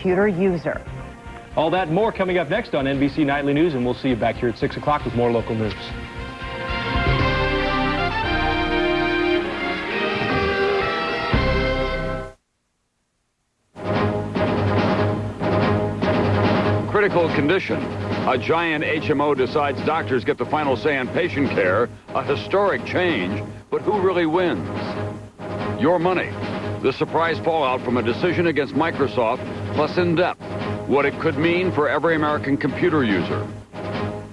computer user. All that and more coming up next on NBC Nightly News, and we'll see you back here at 6 o'clock with more local news. Critical condition. A giant HMO decides doctors get the final say on patient care. A historic change, but who really wins? Your money. The surprise fallout from a decision against Microsoft, plus in depth what it could mean for every American computer user.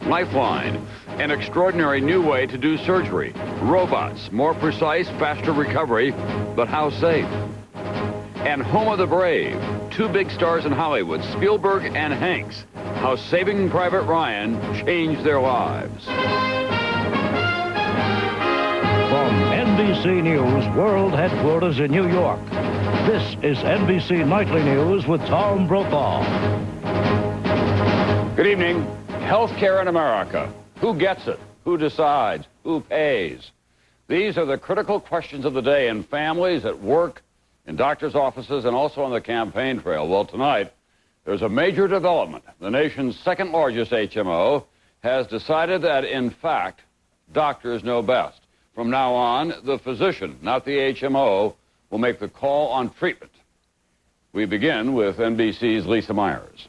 Lifeline, an extraordinary new way to do surgery. Robots, more precise, faster recovery, but how safe? And Home of the Brave, two big stars in Hollywood, Spielberg and Hanks, how Saving Private Ryan changed their lives. From NBC News World Headquarters in New York, this is NBC Nightly News with Tom Brokaw. Good evening. Healthcare in America. Who gets it? Who decides? Who pays? These are the critical questions of the day in families, at work, in doctors' offices, and also on the campaign trail. Well, tonight, there's a major development. The nation's second largest HMO has decided that, in fact, doctors know best. From now on, the physician, not the HMO, will make the call on treatment. We begin with NBC's Lisa Myers.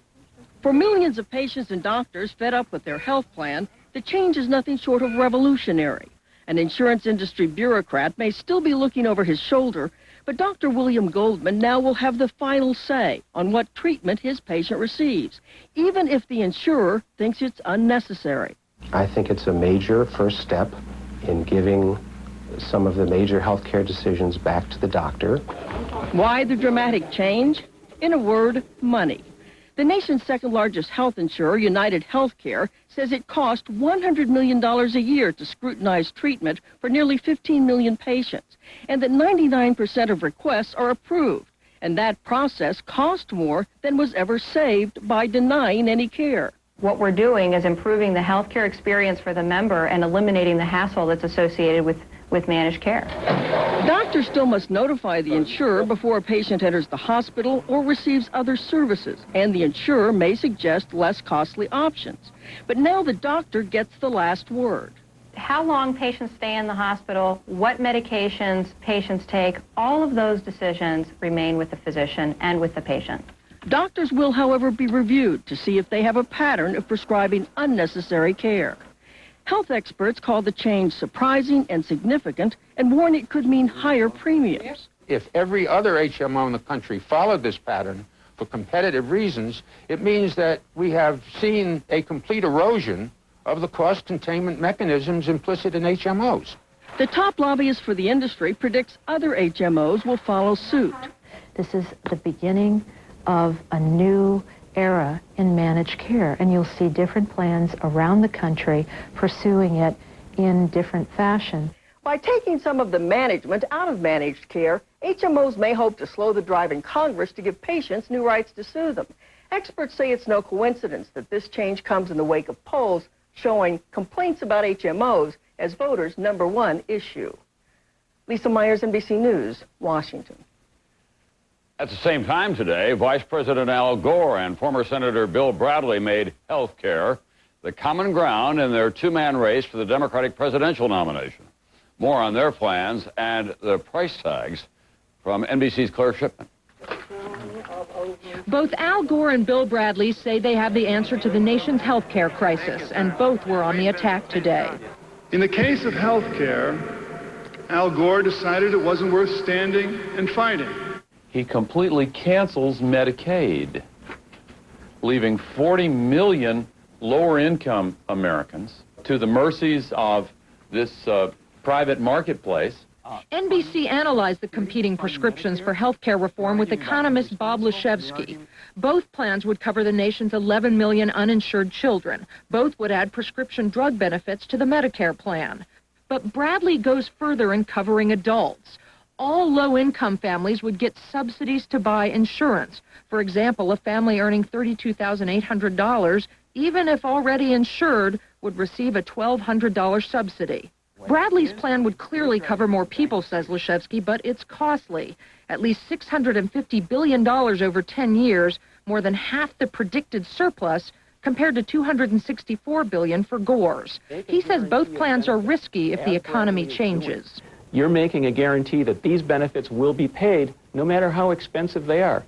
For millions of patients and doctors fed up with their health plan, the change is nothing short of revolutionary. An insurance industry bureaucrat may still be looking over his shoulder, but Dr. William Goldman now will have the final say on what treatment his patient receives, even if the insurer thinks it's unnecessary. I think it's a major first step in giving some of the major healthcare decisions back to the doctor. Why the dramatic change? In a word, money. The nation's second largest health insurer, United Healthcare, says it costs $100 million a year to scrutinize treatment for nearly 15 million patients, and that 99% of requests are approved. And that process costs more than was ever saved by denying any care. What we're doing is improving the healthcare experience for the member and eliminating the hassle that's associated with managed care. Doctors still must notify the insurer before a patient enters the hospital or receives other services, and the insurer may suggest less costly options. But now the doctor gets the last word. How long patients stay in the hospital, what medications patients take, all of those decisions remain with the physician and with the patient. Doctors will, however, be reviewed to see if they have a pattern of prescribing unnecessary care. Health experts call the change surprising and significant and warn it could mean higher premiums. If every other HMO in the country followed this pattern for competitive reasons, it means that we have seen a complete erosion of the cost containment mechanisms implicit in HMOs. The top lobbyist for the industry predicts other HMOs will follow suit. This is the beginning of a new era in managed care, and you'll see different plans around the country pursuing it in different fashion. By taking some of the management out of managed care, HMOs may hope to slow the drive in Congress to give patients new rights to sue them. Experts say it's no coincidence that this change comes in the wake of polls showing complaints about HMOs as voters' #1 issue. Lisa Myers, NBC News, Washington. At the same time today, Vice President Al Gore and former Senator Bill Bradley made health care the common ground in their two-man race for the Democratic presidential nomination. More on their plans and the price tags from NBC's Claire Shipman. Both Al Gore and Bill Bradley say they have the answer to the nation's health care crisis, and both were on the attack today. In the case of health care, Al Gore decided it wasn't worth standing and fighting. He completely cancels Medicaid, leaving 40 million lower-income Americans to the mercies of this private marketplace. NBC analyzed the competing prescriptions for health care reform with economist Bob Leshevsky. Both plans would cover the nation's 11 million uninsured children. Both would add prescription drug benefits to the Medicare plan. But Bradley goes further in covering adults. All low-income families would get subsidies to buy insurance. For example, a family earning $32,800, even if already insured, would receive a $1,200 subsidy. Bradley's plan would clearly cover more people, says Leshevsky, but it's costly. At least $650 billion over 10 years, more than half the predicted surplus compared to $264 billion for Gore's. He says both plans are risky if the economy changes. You're making a guarantee that these benefits will be paid no matter how expensive they are.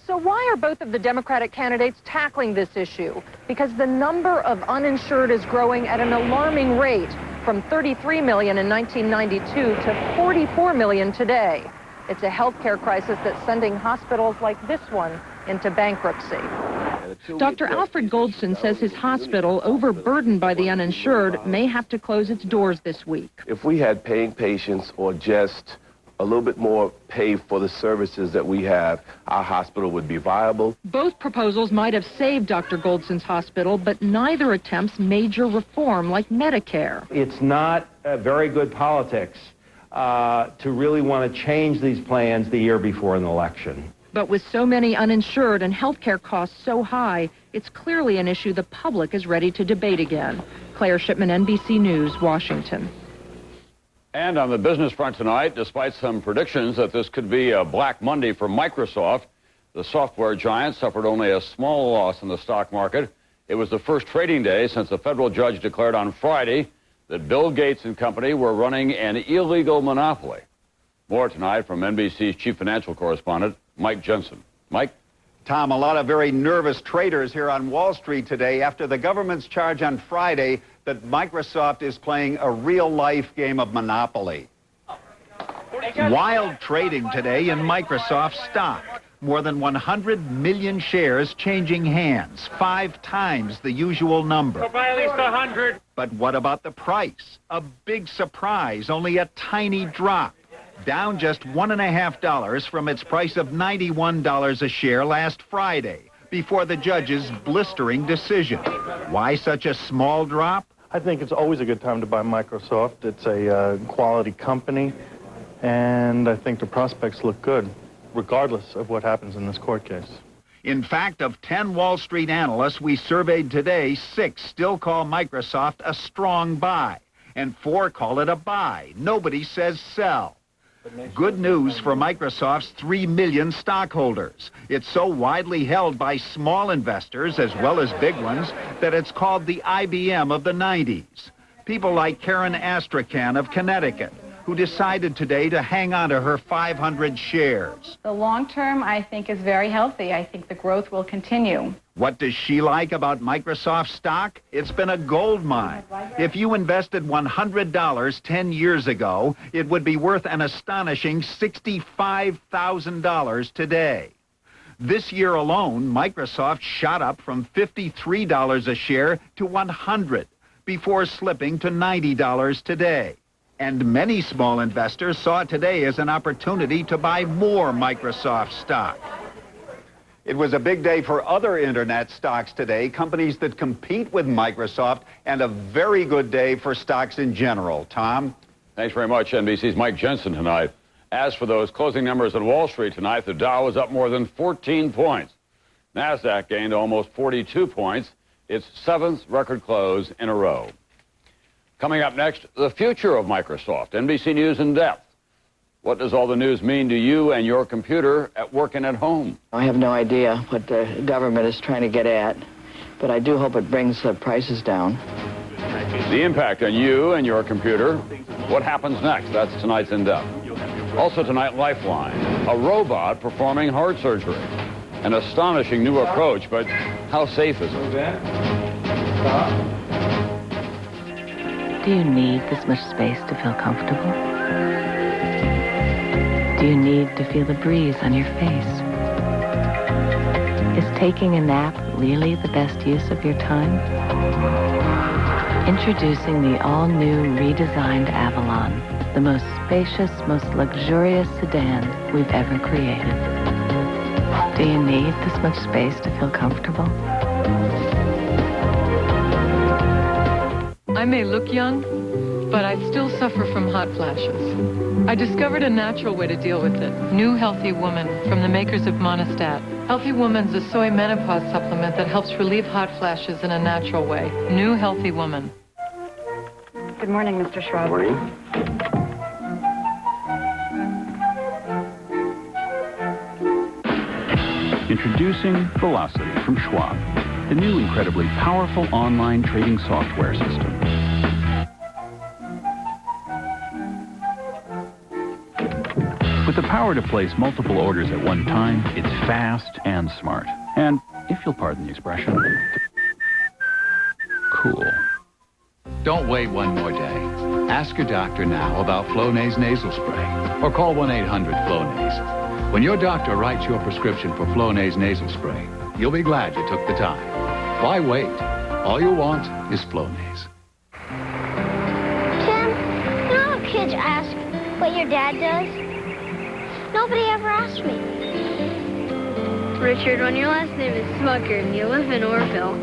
So why are both of the Democratic candidates tackling this issue? Because the number of uninsured is growing at an alarming rate, from 33 million in 1992 to 44 million today. It's a healthcare crisis that's sending hospitals like this one into bankruptcy. Dr. Alfred Goldson says his hospital, overburdened by the uninsured, may have to close its doors this week. If we had paying patients or just a little bit more pay for the services that we have, our hospital would be viable. Both proposals might have saved Dr. Goldson's hospital, but neither attempts major reform like Medicare. It's not very good politics to really want to change these plans the year before an election. But with so many uninsured and health care costs so high, it's clearly an issue the public is ready to debate again. Claire Shipman, NBC News, Washington. And on the business front tonight, despite some predictions that this could be a Black Monday for Microsoft, the software giant suffered only a small loss in the stock market. It was the first trading day since a federal judge declared on Friday that Bill Gates and company were running an illegal monopoly. More tonight from NBC's chief financial correspondent, Mike Jensen. Mike? Tom, a lot of very nervous traders here on Wall Street today after the government's charge on Friday that Microsoft is playing a real-life game of Monopoly. Wild trading today in Microsoft stock. More than 100 million shares changing hands, 5 times the usual number. By at least 100. But what about the price? A big surprise, only a tiny drop. Down just $1.50 from its price of $91 a share last Friday, before the judge's blistering decision. Why such a small drop? I think it's always a good time to buy Microsoft. It's a quality company, and I think the prospects look good, regardless of what happens in this court case. In fact, of 10 Wall Street analysts we surveyed today, 6 still call Microsoft a strong buy, and 4 call it a buy. Nobody says sell. Good news for Microsoft's 3 million stockholders. It's so widely held by small investors as well as big ones that it's called the IBM of the 90s. People like Karen Astrakhan of Connecticut, who decided today to hang on to her 500 shares. The long term, I think, is very healthy. I think the growth will continue. What does she like about Microsoft stock? It's been a gold mine. If you invested $100 10 years ago, it would be worth an astonishing $65,000 today. This year alone, Microsoft shot up from $53 a share to $100 before slipping to $90 today. And many small investors saw today as an opportunity to buy more Microsoft stock. It was a big day for other internet stocks today, companies that compete with Microsoft, and a very good day for stocks in general. Tom? Thanks very much, NBC's Mike Jensen tonight. As for those closing numbers at Wall Street tonight, the Dow was up more than 14 points. NASDAQ gained almost 42 points, its 7th record close in a row. Coming up next, the future of Microsoft. NBC News in depth. What does all the news mean to you and your computer at work and at home? I have no idea what the government is trying to get at, but I do hope it brings the prices down. The impact on you and your computer. What happens next? That's tonight's In Depth. Also tonight, Lifeline. A robot performing heart surgery. An astonishing new approach, but how safe is it? Do you need this much space to feel comfortable? Do you need to feel the breeze on your face? Is taking a nap really the best use of your time? Introducing the all-new redesigned Avalon, the most spacious, most luxurious sedan we've ever created. Do you need this much space to feel comfortable? I may look young, but I still suffer from hot flashes. I discovered a natural way to deal with it. New Healthy Woman from the makers of Monistat. Healthy Woman's a soy menopause supplement that helps relieve hot flashes in a natural way. New Healthy Woman. Good morning, Mr. Schwab. Morning. In Introducing Velocity from Schwab, the new incredibly powerful online trading software system. With the power to place multiple orders at one time, it's fast and smart. And, if you'll pardon the expression, cool. Don't wait one more day. Ask your doctor now about Flonase nasal spray or call 1-800-FLONASE. When your doctor writes your prescription for Flonase nasal spray, you'll be glad you took the time. Why wait? All you want is Flonase. Tim, you know how kids ask what your dad does? Nobody ever asked me. Richard, when your last name is Smucker and you live in Orville,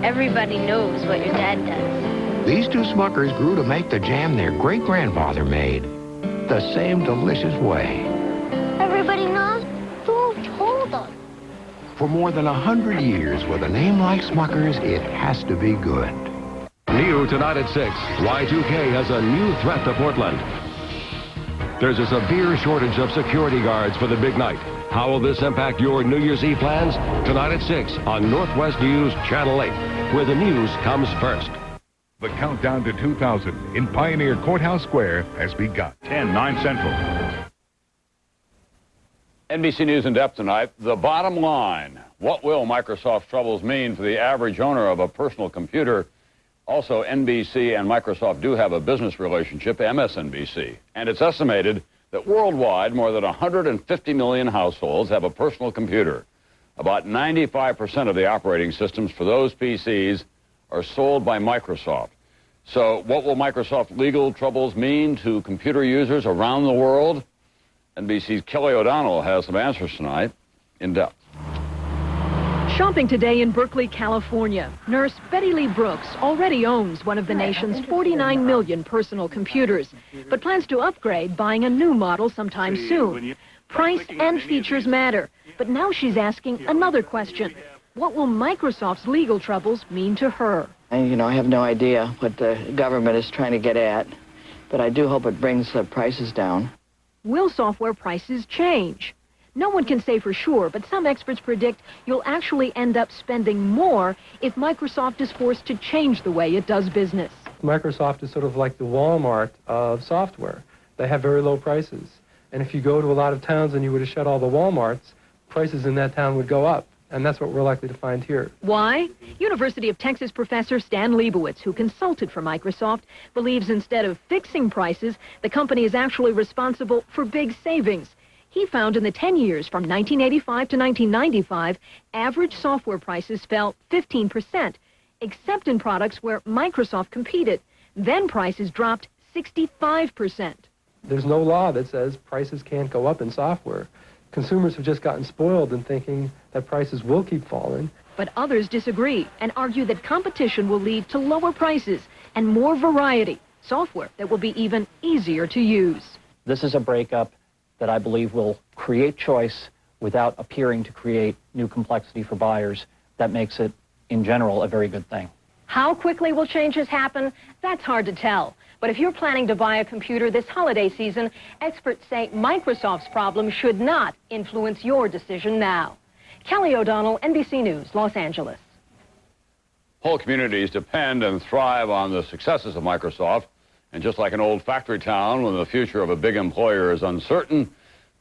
everybody knows what your dad does. These two Smuckers grew to make the jam their great-grandfather made, the same delicious way. Everybody knows? Who told us? For more than 100 years, with a name like Smuckers, it has to be good. New tonight at 6, Y2K has a new threat to Portland. There's a severe shortage of security guards for the big night. How will this impact your New Year's Eve plans? Tonight at 6 on Northwest News Channel 8, where the news comes first. The countdown to 2000 in Pioneer Courthouse Square has begun. 10/9 Central. NBC News in depth tonight. The bottom line. What will Microsoft's troubles mean for the average owner of a personal computer? Also, NBC and Microsoft do have a business relationship, MSNBC. And it's estimated that worldwide, more than 150 million households have a personal computer. About 95% of the operating systems for those PCs are sold by Microsoft. So what will Microsoft's legal troubles mean to computer users around the world? NBC's Kelly O'Donnell has some answers tonight in depth. Shopping today in Berkeley, California. Nurse Betty Lee Brooks already owns one of the nation's 49 million personal computers, but plans to upgrade, buying a new model sometime soon. Price and features matter, but now she's asking another question. What will Microsoft's legal troubles mean to her? I have no idea what the government is trying to get at, but I do hope it brings the prices down. Will software prices change? No one can say for sure, but some experts predict you'll actually end up spending more if Microsoft is forced to change the way it does business. Microsoft is sort of like the Walmart of software. They have very low prices. And if you go to a lot of towns and you were to shut all the Walmarts, prices in that town would go up. And that's what we're likely to find here. Why? University of Texas professor Stan Leibowitz, who consulted for Microsoft, believes instead of fixing prices, the company is actually responsible for big savings. He found in the 10 years from 1985 to 1995, average software prices fell 15%, except in products where Microsoft competed. Then prices dropped 65%. There's no law that says prices can't go up in software. Consumers have just gotten spoiled in thinking that prices will keep falling. But others disagree and argue that competition will lead to lower prices and more variety, software that will be even easier to use. This is a breakup that I believe will create choice without appearing to create new complexity for buyers. That makes it, in general, a very good thing. How quickly will changes happen? That's hard to tell. But if you're planning to buy a computer this holiday season, experts say Microsoft's problem should not influence your decision now. Kelly O'Donnell, NBC News, Los Angeles. Whole communities depend and thrive on the successes of Microsoft. And just like an old factory town, when the future of a big employer is uncertain,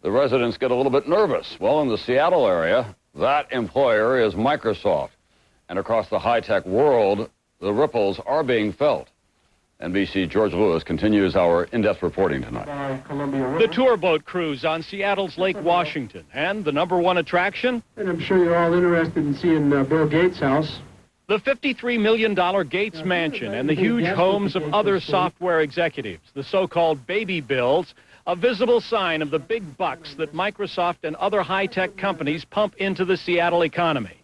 the residents get a little bit nervous. Well, in the Seattle area, that employer is Microsoft. And across the high-tech world, the ripples are being felt. NBC George Lewis continues our in-depth reporting tonight. The tour boat cruise on Seattle's Lake Washington. And the #1 attraction? And I'm sure you're all interested in seeing Bill Gates' house. The $53 million Gates Mansion and the huge homes of other software executives, the so-called baby bills, a visible sign of the big bucks that Microsoft and other high-tech companies pump into the Seattle economy.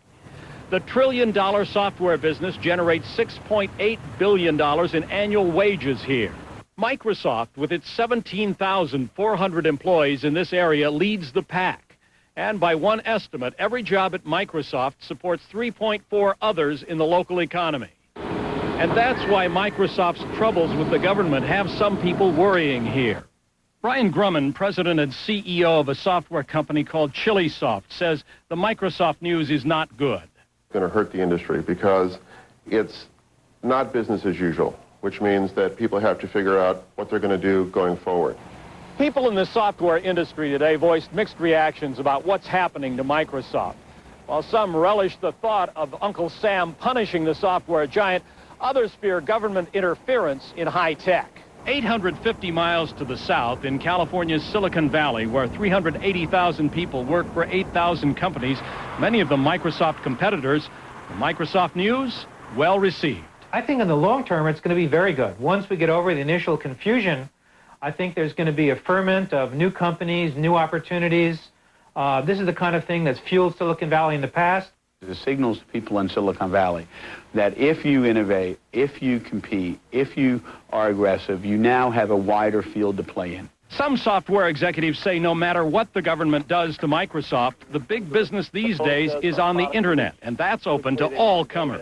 The trillion-dollar software business generates $6.8 billion in annual wages here. Microsoft, with its 17,400 employees in this area, leads the pack. And by one estimate, every job at Microsoft supports 3.4 others in the local economy. And that's why Microsoft's troubles with the government have some people worrying here. Brian Grumman, president and CEO of a software company called ChiliSoft, says the Microsoft news is not good. It's going to hurt the industry because it's not business as usual, which means that people have to figure out what they're going to do going forward. People in the software industry today voiced mixed reactions about what's happening to Microsoft. While some relish the thought of Uncle Sam punishing the software giant, others fear government interference in high tech. 850 miles to the south in California's Silicon Valley, where 380,000 people work for 8,000 companies, many of them Microsoft competitors, the Microsoft news, well received. I think in the long term, it's going to be very good. Once we get over the initial confusion, I think there's going to be a ferment of new companies, new opportunities. This is the kind of thing that's fueled Silicon Valley in the past. It signals to people in Silicon Valley that if you innovate, if you compete, if you are aggressive, you now have a wider field to play in. Some software executives say no matter what the government does to Microsoft, the big business these days is on the internet, and that's open to all comers.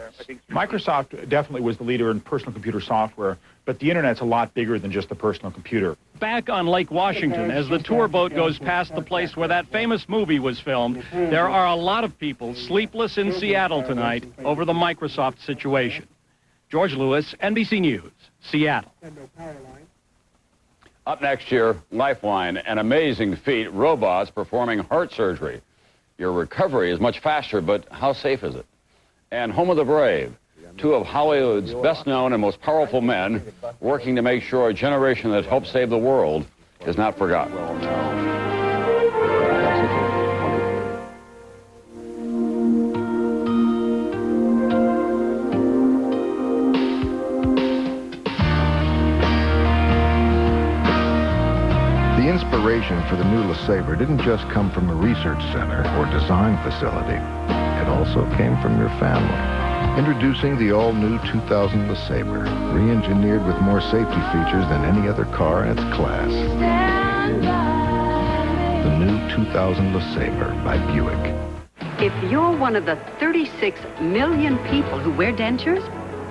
Microsoft definitely was the leader in personal computer software, but the internet's a lot bigger than just the personal computer. Back on Lake Washington, as the tour boat goes past the place where that famous movie was filmed, there are a lot of people sleepless in Seattle tonight over the Microsoft situation. George Lewis, NBC News, Seattle. Up next year, Lifeline, an amazing feat, robots performing heart surgery. Your recovery is much faster, but how safe is it? And Home of the Brave, two of Hollywood's best-known and most powerful men working to make sure a generation that helped save the world is not forgotten. The inspiration for the new LeSabre didn't just come from a research center or design facility. It also came from your family. Introducing the all-new 2000 LeSabre, re-engineered with more safety features than any other car in its class. The new 2000 LeSabre by Buick. If you're one of the 36 million people who wear dentures,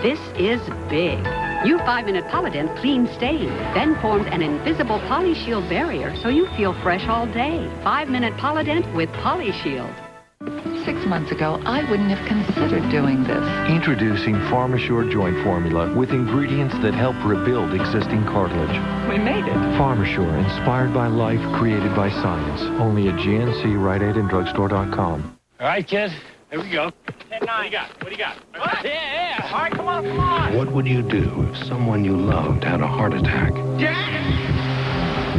this is big. New 5-Minute Polydent cleans stain, then forms an invisible PolyShield barrier so you feel fresh all day. 5-Minute Polydent with PolyShield. 6 months ago, I wouldn't have considered doing this. Introducing PharmaSure Joint Formula with ingredients that help rebuild existing cartilage. We made it. PharmaSure, inspired by life, created by science. Only at GNC, Rite Aid, and drugstore.com. All right, kid. Here we go. 10-9. What do you got? What do you got? What? Yeah. All right, come on, come on. What would you do if someone you loved had a heart attack?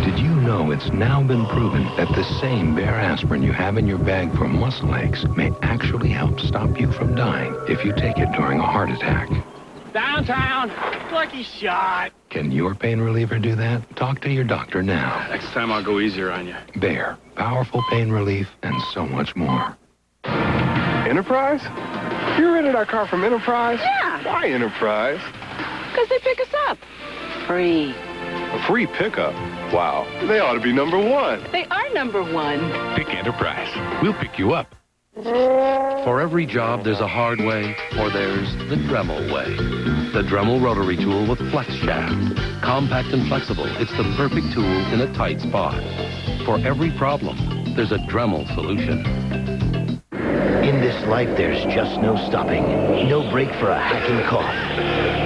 Did you know it's now been proven that the same Bayer aspirin you have in your bag for muscle aches may actually help stop you from dying if you take it during a heart attack? Downtown. Lucky shot. Can your pain reliever do that? Talk to your doctor now. Next time I'll go easier on you. Bayer, powerful pain relief and so much more. Enterprise? You rented our car from Enterprise? Yeah. Why Enterprise? Because they pick us up. Free. A free pickup? Wow. They ought to be #1. They are #1. Pick Enterprise. We'll pick you up. For every job, there's a hard way, or there's the Dremel way. The Dremel rotary tool with flex shaft. Compact and flexible, it's the perfect tool in a tight spot. For every problem, there's a Dremel solution. In this life, there's just no stopping. No break for a hacking cough.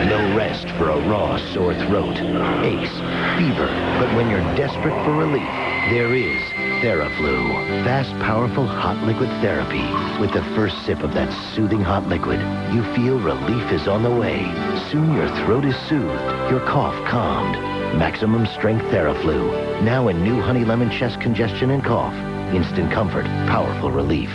No rest for a raw, sore throat. Aches, fever. But when you're desperate for relief, there is TheraFlu. Fast, powerful, hot liquid therapy. With the first sip of that soothing hot liquid, you feel relief is on the way. Soon your throat is soothed, your cough calmed. Maximum strength TheraFlu. Now in new honey lemon chest congestion and cough. Instant comfort, powerful relief.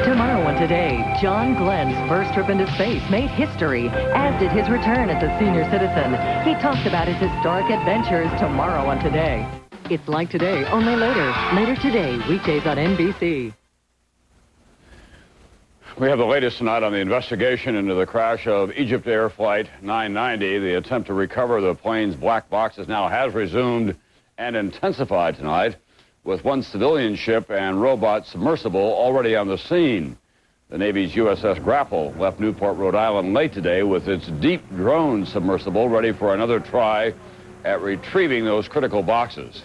Tomorrow on Today, John Glenn's first trip into space made history, as did his return as a senior citizen. He talks about his historic adventures tomorrow on Today. It's like today, only later. Later today, weekdays on NBC. We have the latest tonight on the investigation into the crash of Egypt Air Flight 990. The attempt to recover the plane's black boxes now has resumed and intensified tonight, with one civilian ship and robot submersible already on the scene. The Navy's USS Grapple left Newport, Rhode Island late today with its deep drone submersible ready for another try at retrieving those critical boxes.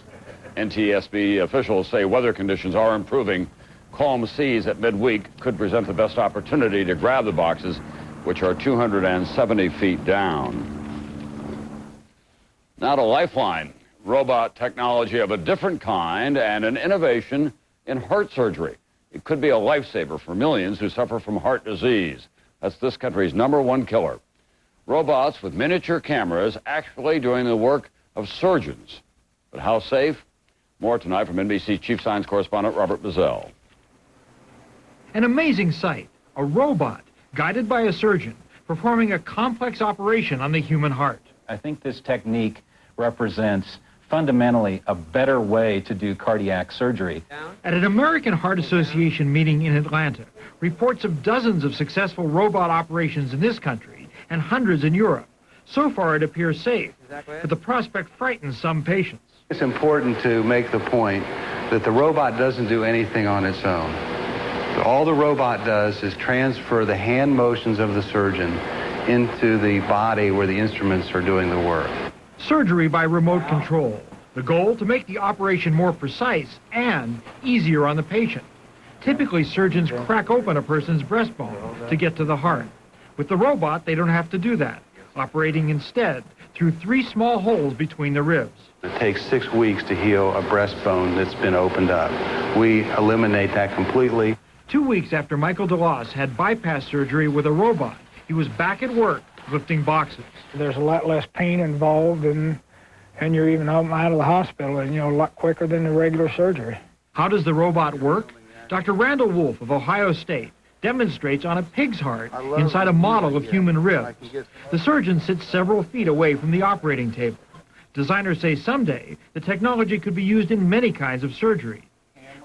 NTSB officials say weather conditions are improving. Calm seas at midweek could present the best opportunity to grab the boxes, which are 270 feet down. Now to Lifeline, robot technology of a different kind and an innovation in heart surgery. It could be a lifesaver for millions who suffer from heart disease. That's this country's #1 killer. Robots with miniature cameras actually doing the work of surgeons. But how safe? More tonight from NBC Chief Science Correspondent Robert Bazell. An amazing sight, a robot guided by a surgeon performing a complex operation on the human heart. I think this technique represents fundamentally a better way to do cardiac surgery. At an American Heart Association meeting in Atlanta, reports of dozens of successful robot operations in this country and hundreds in Europe. So far it appears safe, but the prospect frightens some patients. It's important to make the point that the robot doesn't do anything on its own. All the robot does is transfer the hand motions of the surgeon into the body where the instruments are doing the work. Surgery by remote control. The goal, to make the operation more precise and easier on the patient. Typically, surgeons crack open a person's breastbone to get to the heart. With the robot, they don't have to do that, operating instead through 3 small holes between the ribs. It takes 6 weeks to heal a breastbone that's been opened up. We eliminate that completely. 2 weeks after Michael DeLoss had bypass surgery with a robot, he was back at work lifting boxes. There's a lot less pain involved, and you're even out of the hospital, and a lot quicker than the regular surgery. How does the robot work? Dr. Randall Wolf of Ohio State demonstrates on a pig's heart inside a model of human ribs. The surgeon sits several feet away from the operating table. Designers say someday the technology could be used in many kinds of surgery.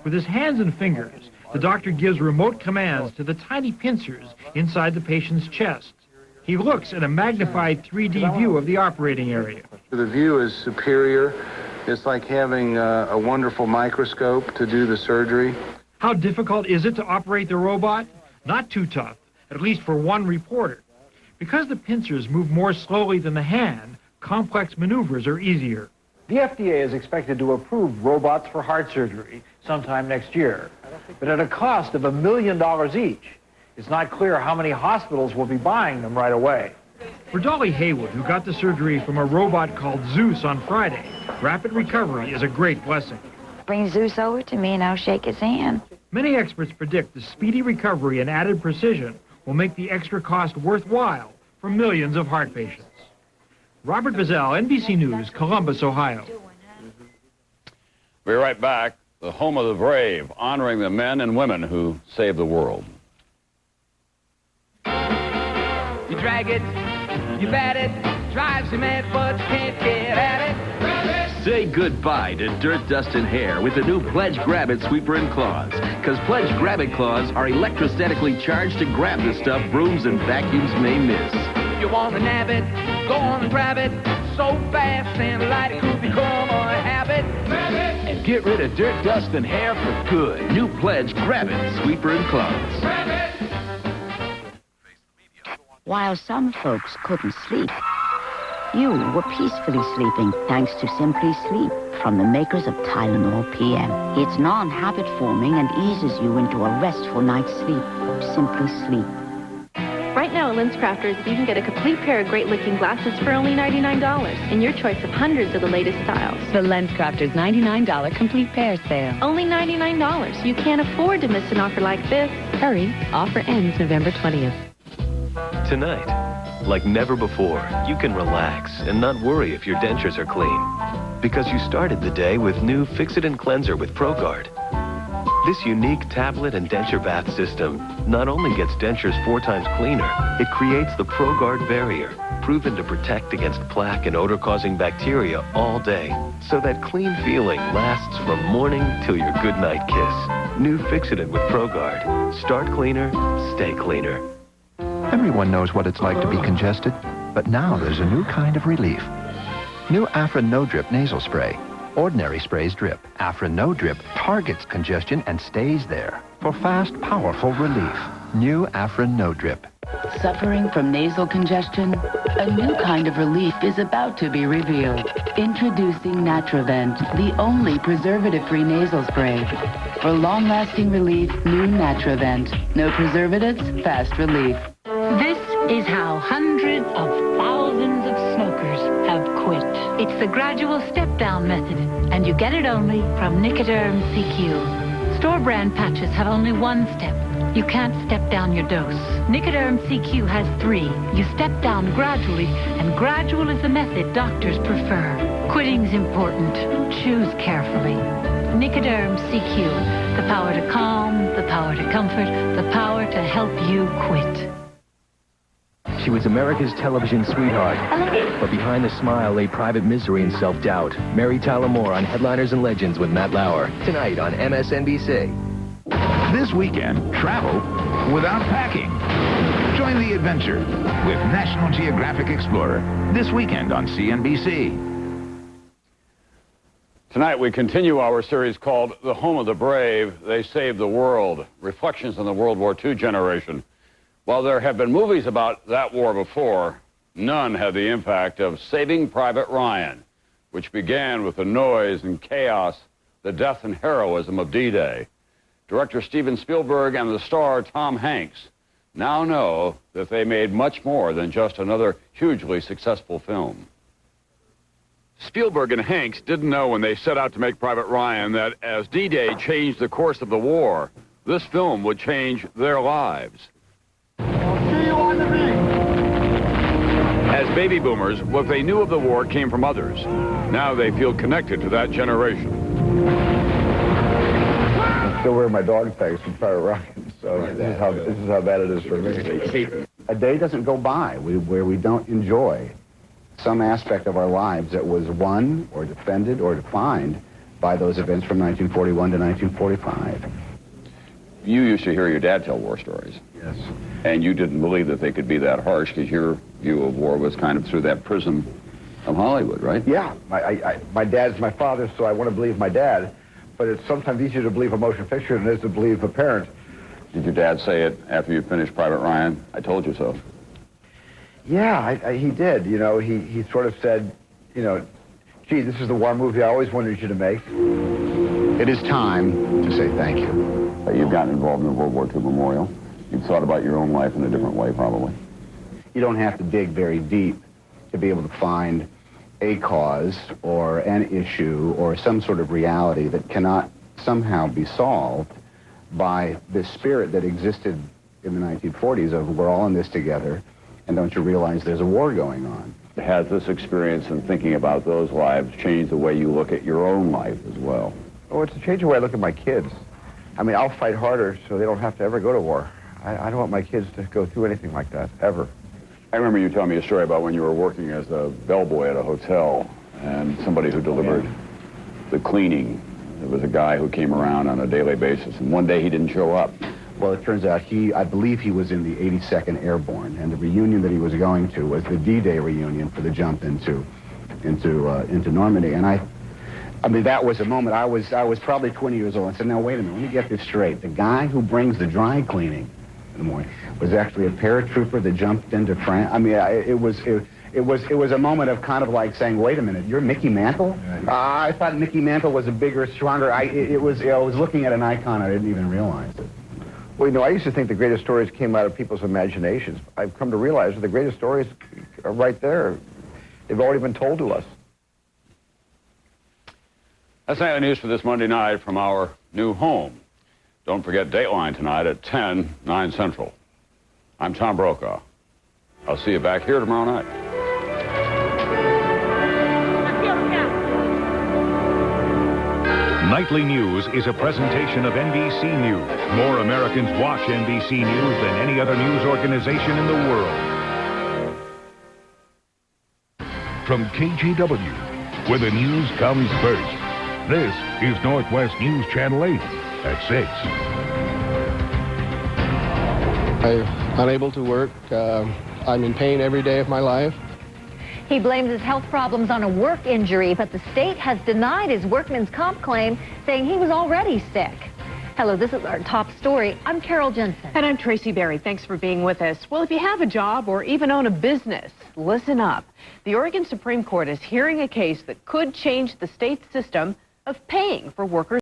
With his hands and fingers, the doctor gives remote commands to the tiny pincers inside the patient's chest. He looks at a magnified 3D view of the operating area. The view is superior. It's like having a wonderful microscope to do the surgery. How difficult is it to operate the robot? Not too tough, at least for one reporter. Because the pincers move more slowly than the hand, complex maneuvers are easier. The FDA is expected to approve robots for heart surgery sometime next year, but at a cost of $1 million each. It's not clear how many hospitals will be buying them right away. For Dolly Haywood, who got the surgery from a robot called Zeus on Friday, rapid recovery is a great blessing. Bring Zeus over to me and I'll shake his hand. Many experts predict the speedy recovery and added precision will make the extra cost worthwhile for millions of heart patients. Robert Bazell, NBC News, Columbus, Ohio. We'll be right back. The home of the brave, honoring the men and women who saved the world. You drag it, you bat it, drives you mad, but you can't get at it. Say goodbye to dirt, dust, and hair with the new Pledge Grab It Sweeper and Claws. Because Pledge Grab It Claws are electrostatically charged to grab the stuff brooms and vacuums may miss. You want to nab it, go on and grab it, so fast and light it could become a habit. Grab it! And get rid of dirt, dust, and hair for good. New Pledge Grab It Sweeper and Claws. Grab it! While some folks couldn't sleep, you were peacefully sleeping thanks to Simply Sleep from the makers of Tylenol PM. It's non-habit forming and eases you into a restful night's sleep. Simply Sleep. Right now at LensCrafters, you can get a complete pair of great-looking glasses for only $99 in your choice of hundreds of the latest styles. The LensCrafters $99 complete pair sale. Only $99. You can't afford to miss an offer like this. Hurry, offer ends November 20th. Tonight, like never before, you can relax and not worry if your dentures are clean. Because you started the day with new Fix-It and Cleanser with ProGuard. This unique tablet and denture bath system not only gets dentures 4 times cleaner, it creates the ProGuard barrier, proven to protect against plaque and odor-causing bacteria all day, so that clean feeling lasts from morning till your goodnight kiss. New Fix-It with ProGuard. Start cleaner, stay cleaner. Everyone knows what it's like to be congested, but now there's a new kind of relief. New Afrin No Drip nasal spray. Ordinary sprays drip. Afrin No Drip targets congestion and stays there for fast, powerful relief. New Afrin No Drip. Suffering from nasal congestion? A new kind of relief is about to be revealed. Introducing Natravent, the only preservative-free nasal spray. For long-lasting relief, new Natravent. No preservatives, fast relief. This is how hundreds of thousands of smokers have quit. It's the gradual step-down method, and you get it only from Nicoderm CQ. Store brand patches have only one step. You can't step down your dose. Nicoderm CQ has 3. You step down gradually, and gradual is the method doctors prefer. Quitting's important. Choose carefully. Nicoderm CQ. The power to calm, the power to comfort, the power to help you quit. She was America's television sweetheart, but behind the smile lay private misery and self-doubt. Mary Tyler Moore on Headliners and Legends with Matt Lauer, tonight on MSNBC. This weekend, travel without packing. Join the adventure with National Geographic Explorer this weekend on CNBC. Tonight we continue our series called The Home of the Brave, They Saved the World, Reflections on the World War II Generation. While there have been movies about that war before, none had the impact of Saving Private Ryan, which began with the noise and chaos, the death and heroism of D-Day. Director Steven Spielberg and the star Tom Hanks now know that they made much more than just another hugely successful film. Spielberg and Hanks didn't know when they set out to make Private Ryan that as D-Day changed the course of the war, this film would change their lives. As baby boomers, what they knew of the war came from others. Now they feel connected to that generation. I still wear my dog tags from Private Ryan, so this is how bad it is for me. A day doesn't go by where we don't enjoy some aspect of our lives that was won or defended or defined by those events from 1941 to 1945. You used to hear your dad tell war stories. Yes. And you didn't believe that they could be that harsh because your view of war was kind of through that prism of Hollywood, right? Yeah. My dad's my father, so I want to believe my dad. But it's sometimes easier to believe a motion picture than it is to believe a parent. Did your dad say it after you finished Private Ryan? I told you so. Yeah, he did. You know, he sort of said, you know, gee, this is the war movie I always wanted you to make. It is time to say thank you. You've gotten involved in the World War II Memorial. You've thought about your own life in a different way, probably. You don't have to dig very deep to be able to find a cause or an issue or some sort of reality that cannot somehow be solved by this spirit that existed in the 1940s of we're all in this together, and don't you realize there's a war going on? Has this experience and thinking about those lives changed the way you look at your own life as well? Oh, it's changed the way I look at my kids. I mean, I'll fight harder so they don't have to ever go to war. I don't want my kids to go through anything like that, ever. I remember you telling me a story about when you were working as a bellboy at a hotel and somebody who delivered the cleaning. There was a guy who came around on a daily basis, and one day he didn't show up. Well, it turns out I believe he was in the 82nd Airborne, and the reunion that he was going to was the D-Day reunion for the jump into Normandy. And I mean, that was a moment. I was probably 20 years old. I said, now, wait a minute, let me get this straight. The guy who brings the dry cleaning in the morning was actually a paratrooper that jumped into France. I mean, it was a moment of kind of like saying, wait a minute, you're Mickey Mantle? I thought Mickey Mantle was a bigger, stronger. I was looking at an icon. I didn't even realize it. Well, you know, I used to think the greatest stories came out of people's imaginations. I've come to realize that the greatest stories are right there. They've already been told to us. That's nightly news for this Monday night from our new home. Don't forget Dateline tonight at 10, 9 Central. I'm Tom Brokaw. I'll see you back here tomorrow night. Nightly News is a presentation of NBC News. More Americans watch NBC News than any other news organization in the world. From KGW, where the news comes first, this is Northwest News Channel 8 at 6. I'm unable to work. I'm in pain every day of my life. He blames his health problems on a work injury, but the state has denied his workman's comp claim, saying he was already sick. Hello, this is our top story. I'm Carol Jensen. And I'm Tracy Berry. Thanks for being with us. Well, if you have a job or even own a business, listen up. The Oregon Supreme Court is hearing a case that could change the state's system of paying for workers'